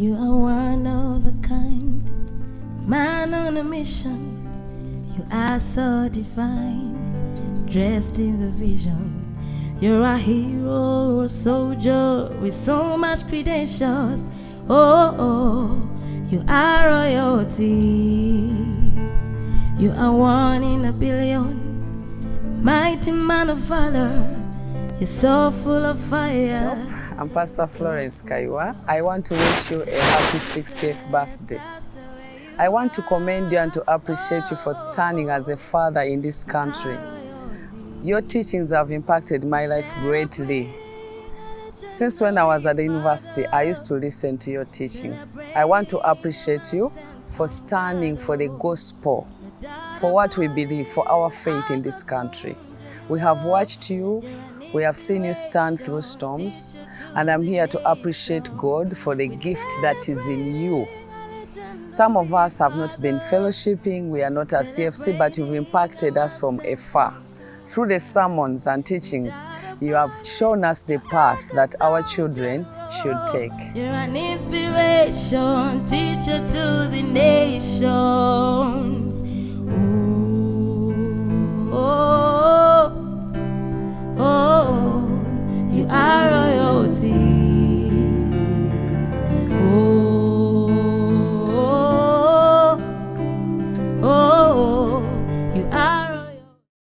You are one of a kind, man on a mission. You are so divine, dressed in the vision. You're a hero, a soldier with so much credentials. Oh, you are royalty. You are one in a billion, mighty man of valor. You're so full of fire. I'm Pastor Florence Kayiwa. I want to wish you a happy 60th birthday. I want to commend you and to appreciate you for standing as a father in this country. Your teachings have impacted my life greatly. Since when I was at the university, I used to listen to your teachings. I want to appreciate you for standing for the gospel, for what we believe, for our faith in this country. We have watched you, we have seen you stand through storms, and I'm here to appreciate God for the gift that is in you. Some of us have not been fellowshipping, we are not a CFC, but you've impacted us from afar. Through the sermons and teachings, you have shown us the path that our children should take. You're an inspiration, teacher to the nation.